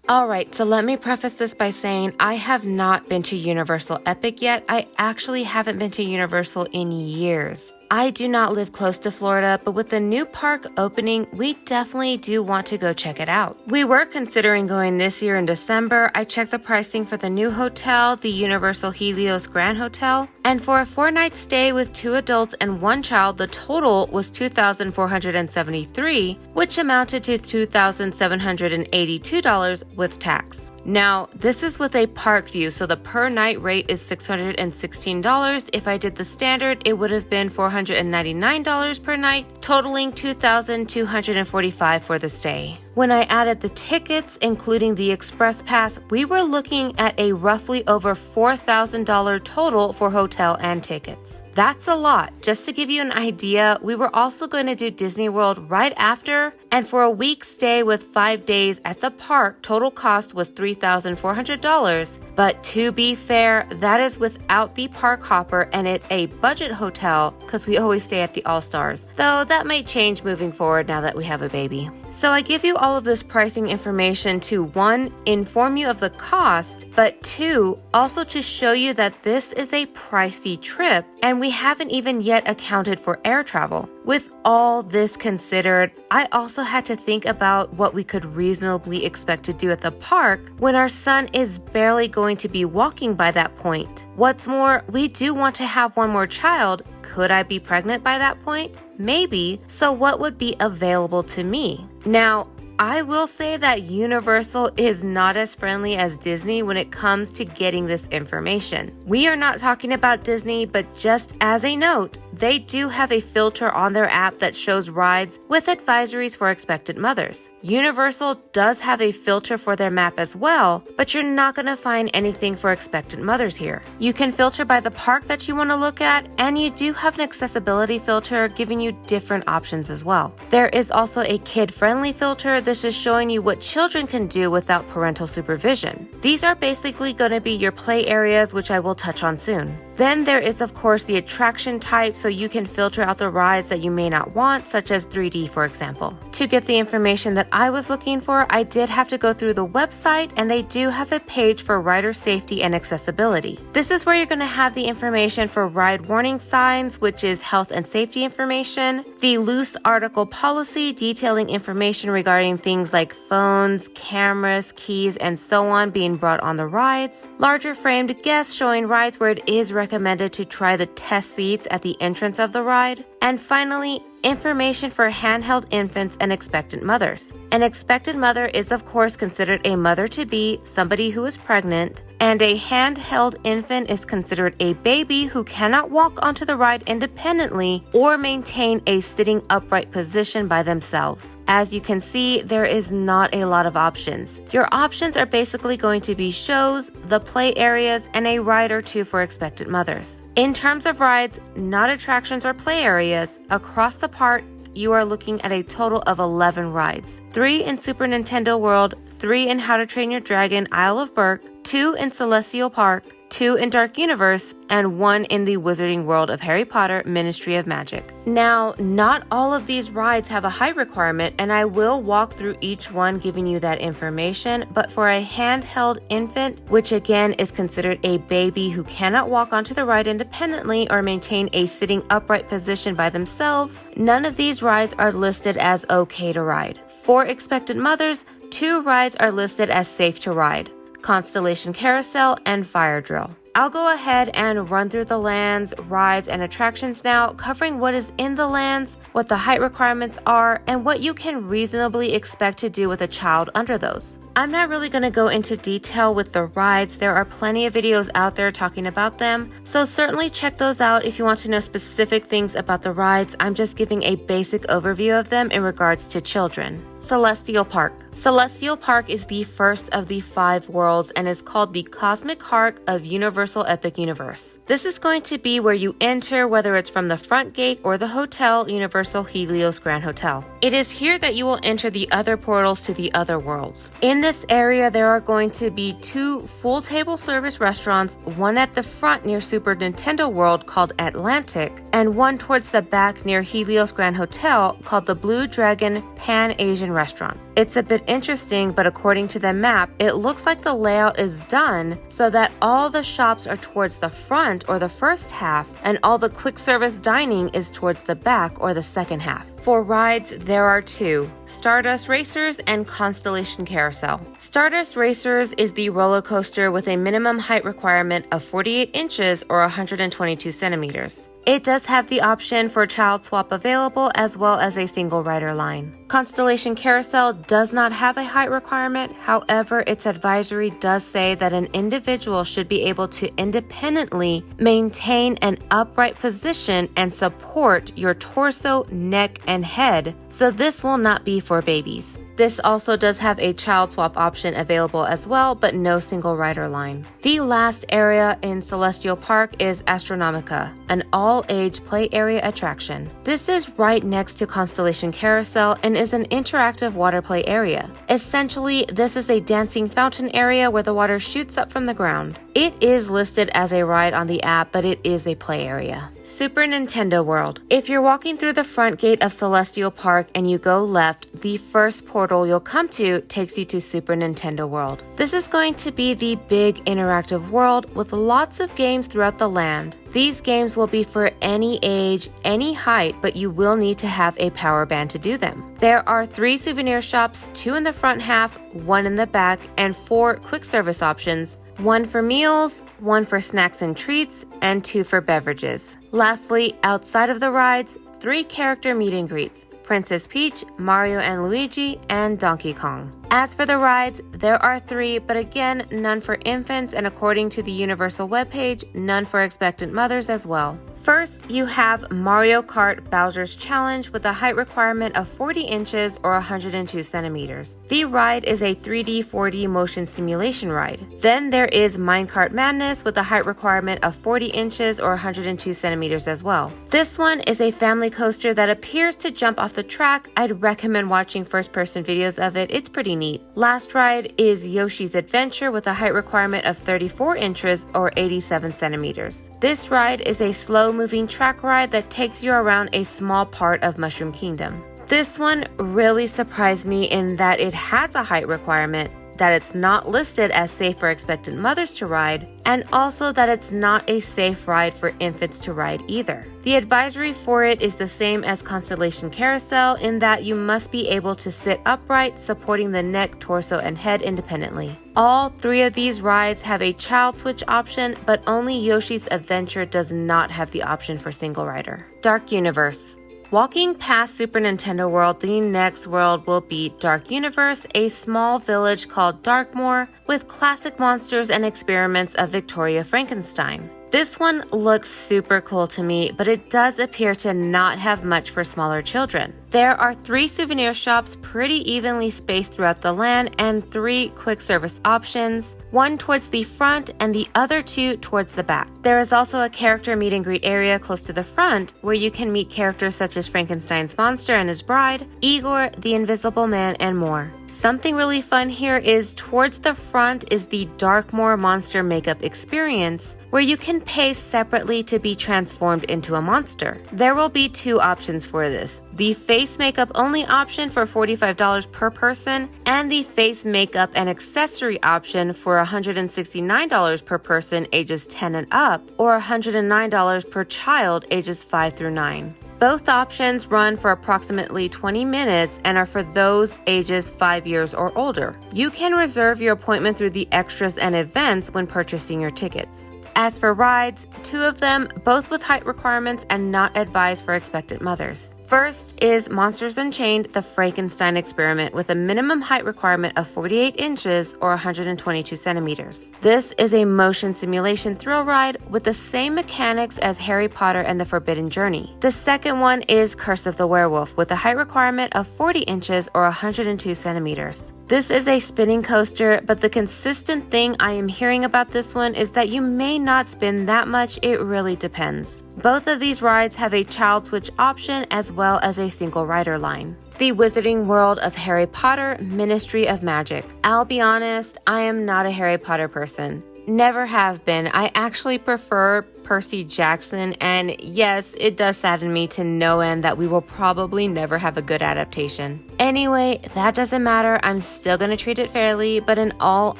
Alright, so let me preface this by saying I have not been to Universal Epic yet. I actually haven't been to Universal in years. I do not live close to Florida, but with the new park opening, we definitely do want to go check it out. We were considering going this year in December. I checked the pricing for the new hotel, the Universal Helios Grand Hotel, and for a 4-night stay with 2 adults and 1 child, the total was $2,473, which amounted to $2,782 with tax. Now, this is with a park view, so the per night rate is $616. If I did the standard, it would have been $499 per night, totaling $2,245 for the stay. When I added the tickets, including the express pass, we were looking at a roughly over $4,000 total for hotel and tickets. That's a lot. Just to give you an idea, we were also going to do Disney World right after, and for a week stay with 5 days at the park, total cost was $3,400. But to be fair, that is without the park hopper and it's a budget hotel because we always stay at the All-Stars, though that might change moving forward now that we have a baby. So I give you all of this pricing information to 1, inform you of the cost, but 2, also to show you that this is a pricey trip and we haven't even yet accounted for air travel. With all this considered, I also had to think about what we could reasonably expect to do at the park when our son is barely going to be walking by that point. What's more, we do want to have one more child. Could I be pregnant by that point? Maybe. So what would be available to me? Now, I will say that Universal is not as friendly as Disney when it comes to getting this information. We are not talking about Disney, but just as a note, they do have a filter on their app that shows rides with advisories for expectant mothers. Universal does have a filter for their map as well, but you're not going to find anything for expectant mothers here. You can filter by the park that you want to look at, and you do have an accessibility filter giving you different options as well. There is also a kid-friendly filter. This is showing you what children can do without parental supervision. These are basically going to be your play areas, which I will touch on soon. Then there is of course the attraction type, so you can filter out the rides that you may not want, such as 3D for example. To get the information that I was looking for, I did have to go through the website, and they do have a page for rider safety and accessibility. This is where you're going to have the information for ride warning signs, which is health and safety information, the loose article policy detailing information regarding things like phones, cameras, keys, and so on being brought on the rides, larger framed guests showing rides where it is recommended to try the test seats at the entrance of the ride, and finally, information for handheld infants and expectant mothers. An expectant mother is of course considered a mother-to-be, somebody who is pregnant, and a handheld infant is considered a baby who cannot walk onto the ride independently or maintain a sitting upright position by themselves. As you can see, there is not a lot of options. Your options are basically going to be shows, the play areas, and a ride or two for expectant mothers. In terms of rides, not attractions or play areas, across the park, you are looking at a total of 11 rides. 3 in Super Nintendo World, 3 in How to Train Your Dragon Isle of Berk, 2 in Celestial Park, 2 in Dark Universe, and 1 in the Wizarding World of Harry Potter Ministry of Magic. Now, not all of these rides have a height requirement, and I will walk through each one giving you that information, but for a handheld infant, which again is considered a baby who cannot walk onto the ride independently or maintain a sitting upright position by themselves, none of these rides are listed as okay to ride. For expectant mothers, 2 rides are listed as safe to ride: Constellation Carousel and Fire Drill. I'll go ahead and run through the lands, rides, and attractions now, covering what is in the lands, what the height requirements are, and what you can reasonably expect to do with a child under those. I'm not really going to go into detail with the rides. There are plenty of videos out there talking about them, so certainly check those out if you want to know specific things about the rides. I'm just giving a basic overview of them in regards to children. Celestial Park. Celestial Park is the first of the 5 worlds and is called the Cosmic Heart of Universal Epic Universe. This is going to be where you enter, whether it's from the front gate or the hotel, Universal Helios Grand Hotel. It is here that you will enter the other portals to the other worlds. In this area, there are going to be 2 full table service restaurants, one at the front near Super Nintendo World called Atlantic, and one towards the back near Helios Grand Hotel called the Blue Dragon Pan Asian Mexican restaurant. It's a bit interesting, but according to the map, it looks like the layout is done so that all the shops are towards the front or the first half, and all the quick service dining is towards the back or the second half. For rides, there are two: Stardust Racers and Constellation Carousel. Stardust Racers is the roller coaster with a minimum height requirement of 48 inches or 122 centimeters. It does have the option for child swap available as well as a single rider line. Constellation Carousel does not have a height requirement. However, its advisory does say that an individual should be able to independently maintain an upright position and support your torso, neck, and head, so this will not be for babies. This also does have a child swap option available as well, but no single rider line. The last area in Celestial Park is Astronomica, an all-age play area attraction. This is right next to Constellation Carousel and is an interactive water play area. Essentially, this is a dancing fountain area where the water shoots up from the ground. It is listed as a ride on the app, but it is a play area. Super Nintendo World. If you're walking through the front gate of Celestial Park and you go left, the first portal you'll come to takes you to Super Nintendo World. This is going to be the big interactive world with lots of games throughout the land. These games will be for any age, any height, but you will need to have a power band to do them. There are 3 souvenir shops, 2 in the front half, 1 in the back, and 4 quick service options. 1 for meals, 1 for snacks and treats, and 2 for beverages. Lastly, outside of the rides, 3 character meet and greets: Princess Peach, Mario and Luigi, and Donkey Kong. As for the rides, there are 3, but again, none for infants, and according to the Universal webpage, none for expectant mothers as well. First, you have Mario Kart Bowser's Challenge with a height requirement of 40 inches or 102 centimeters. The ride is a 3D 4D motion simulation ride. Then there is Minecart Madness with a height requirement of 40 inches or 102 centimeters as well. This one is a family coaster that appears to jump off the track. I'd recommend watching first-person videos of it. It's pretty neat. Last ride is Yoshi's Adventure with a height requirement of 34 inches or 87 centimeters. This ride is a slow-moving track ride that takes you around a small part of Mushroom Kingdom. This one really surprised me in that it has a height requirement, that it's not listed as safe for expectant mothers to ride, and also that it's not a safe ride for infants to ride either. The advisory for it is the same as Constellation Carousel in that you must be able to sit upright, supporting the neck, torso, and head independently. All 3 of these rides have a child switch option, but only Yoshi's Adventure does not have the option for single rider. Dark Universe. Walking past Super Nintendo World, the next world will be Dark Universe, a small village called Darkmoor with classic monsters and experiments of Victoria Frankenstein. This one looks super cool to me, but it does appear to not have much for smaller children. There are 3 souvenir shops pretty evenly spaced throughout the land and 3 quick service options, 1 towards the front and the other 2 towards the back. There is also a character meet and greet area close to the front where you can meet characters such as Frankenstein's monster and his bride, Igor, the Invisible Man, and more. Something really fun here is towards the front is the Darkmoor Monster Makeup Experience, where you can pay separately to be transformed into a monster. There will be 2 options for this: the face makeup only option for $45 per person, and the face makeup and accessory option for $169 per person ages 10 and up, or $109 per child ages 5 through 9. Both options run for approximately 20 minutes and are for those ages 5 years or older. You can reserve your appointment through the extras and events when purchasing your tickets. As for rides, 2 of them, both with height requirements and not advised for expectant mothers. First is Monsters Unchained, the Frankenstein Experiment with a minimum height requirement of 48 inches or 122 centimeters. This is a motion simulation thrill ride with the same mechanics as Harry Potter and the Forbidden Journey. The second one is Curse of the Werewolf with a height requirement of 40 inches or 102 centimeters. This is a spinning coaster, but the consistent thing I am hearing about this one is that you may not spin that much. It really depends. Both of these rides have a child switch option as well as a single rider line. The Wizarding World of Harry Potter, Ministry of Magic. I'll be honest, I am not a Harry Potter person. never have been. I actually prefer Percy Jackson, and yes, it does sadden me to no end that we will probably never have a good adaptation. Anyway, that doesn't matter. I'm still gonna treat it fairly, but in all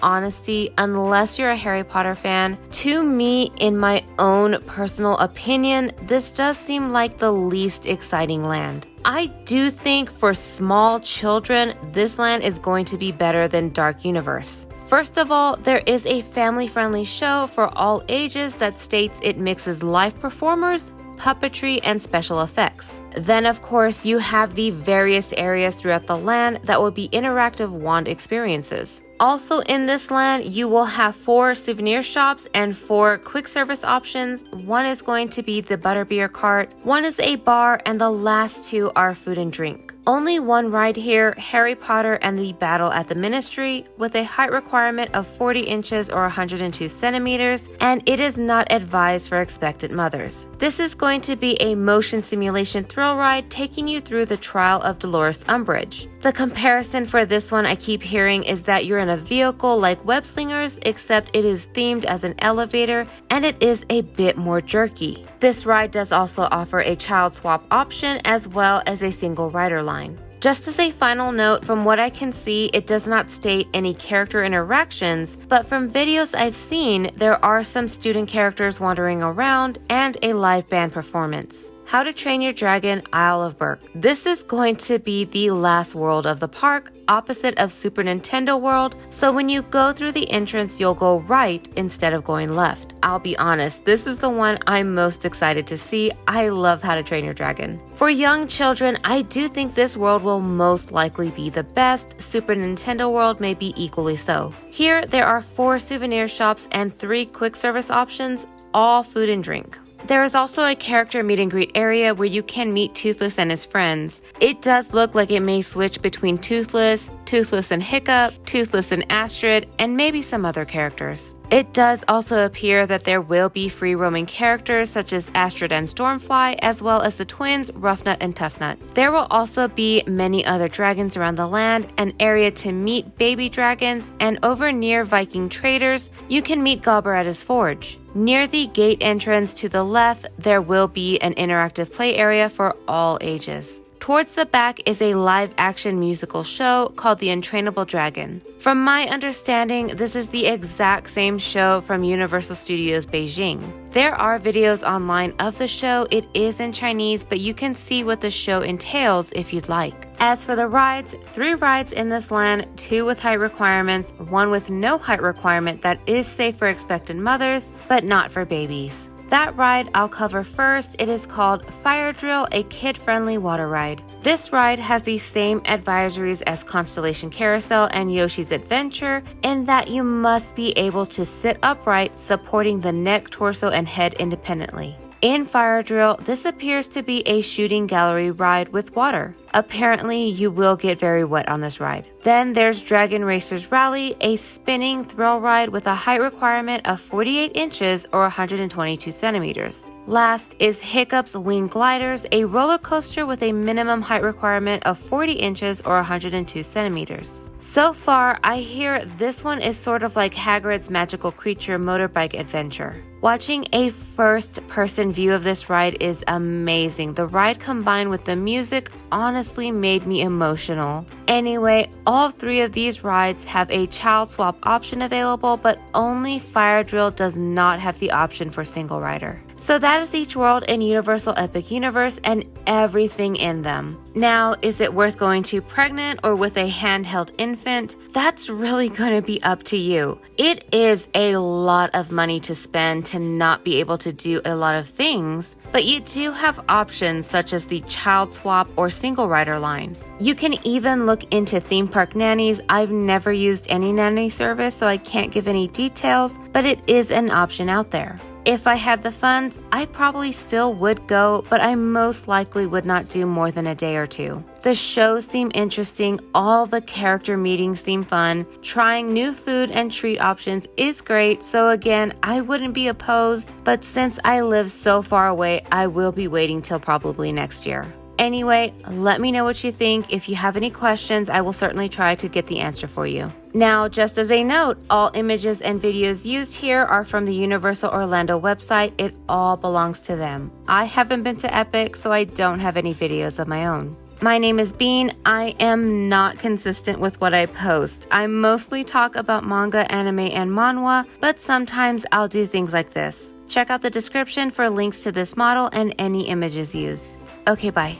honesty, unless you're a Harry Potter fan, to me, in my own personal opinion, this does seem like the least exciting land. I do think for small children, this land is going to be better than Dark Universe. First of all, there is a family-friendly show for all ages that states it mixes live performers, puppetry, and special effects. Then, of course, you have the various areas throughout the land that will be interactive wand experiences. Also in this land, you will have 4 souvenir shops and 4 quick service options. One is going to be the butterbeer cart, one is a bar, and the last 2 are food and drink. Only one ride here, Harry Potter and the Battle at the Ministry, with a height requirement of 40 inches or 102 centimeters, and it is not advised for expectant mothers. This is going to be a motion simulation thrill ride taking you through the trial of Dolores Umbridge. The comparison for this one I keep hearing is that you're in a vehicle like Web Slingers, except it is themed as an elevator and it is a bit more jerky. This ride does also offer a child swap option as well as a single rider line. Just as a final note, from what I can see, it does not state any character interactions, but from videos I've seen, there are some student characters wandering around and a live band performance. How to Train Your Dragon Isle of Berk. This is going to be the last world of the park, opposite of Super Nintendo World, so when you go through the entrance, you'll go right instead of going left. I'll be honest, this is the one I'm most excited to see. I love How to Train Your Dragon. For young children, I do think this world will most likely be the best. Super Nintendo World may be equally so. Here, there are 4 souvenir shops and 3 quick service options, all food and drink. There is also a character meet and greet area where you can meet Toothless and his friends. It does look like it may switch between Toothless, Toothless and Hiccup, Toothless and Astrid, and maybe some other characters. It does also appear that there will be free roaming characters such as Astrid and Stormfly, as well as the twins Ruffnut and Tuffnut. There will also be many other dragons around the land, an area to meet baby dragons, and over near Viking traders, you can meet Gobber at his forge. Near the gate entrance to the left, there will be an interactive play area for all ages. Towards the back is a live-action musical show called The Untrainable Dragon. From my understanding, this is the exact same show from Universal Studios Beijing. There are videos online of the show. It is in Chinese, but you can see what the show entails if you'd like. As for the rides, 3 rides in this land, 2 with height requirements, 1 with no height requirement that is safe for expectant mothers, but not for babies. That ride I'll cover first. It is called Fire Drill, a kid-friendly water ride. This ride has the same advisories as Constellation Carousel and Yoshi's Adventure in that you must be able to sit upright, supporting the neck, torso, and head independently. In Fire Drill, this appears to be a shooting gallery ride with water. Apparently, you will get very wet on this ride. Then there's Dragon Racers Rally, a spinning thrill ride with a height requirement of 48 inches or 122 centimeters. Last is Hiccup's Wing Gliders, a roller coaster with a minimum height requirement of 40 inches or 102 centimeters. So far, I hear this one is sort of like Hagrid's Magical Creature Motorbike Adventure. Watching a first-person view of this ride is amazing. The ride combined with the music honestly made me emotional. Anyway, all 3 of these rides have a child swap option available, but only Fire Drill does not have the option for single rider. So that is each world in Universal Epic Universe and everything in them. Now, is it worth going to pregnant or with a handheld infant? That's really going to be up to you. It is a lot of money to spend to not be able to do a lot of things, but you do have options such as the child swap or single rider line. You can even look into theme park nannies. I've never used any nanny service, so I can't give any details, but it is an option out there. If I had the funds, I probably still would go, but I most likely would not do more than a day or 2. The shows seem interesting, all the character meetings seem fun, trying new food and treat options is great, so again, I wouldn't be opposed, but since I live so far away, I will be waiting till probably next year. Anyway, let me know what you think. If you have any questions, I will certainly try to get the answer for you. Now, just as a note, all images and videos used here are from the Universal Orlando website. It all belongs to them. I haven't been to Epic, so I don't have any videos of my own. My name is Bean. I am not consistent with what I post. I mostly talk about manga, anime, and manhwa, but sometimes I'll do things like this. Check out the description for links to this model and any images used. Okay, bye.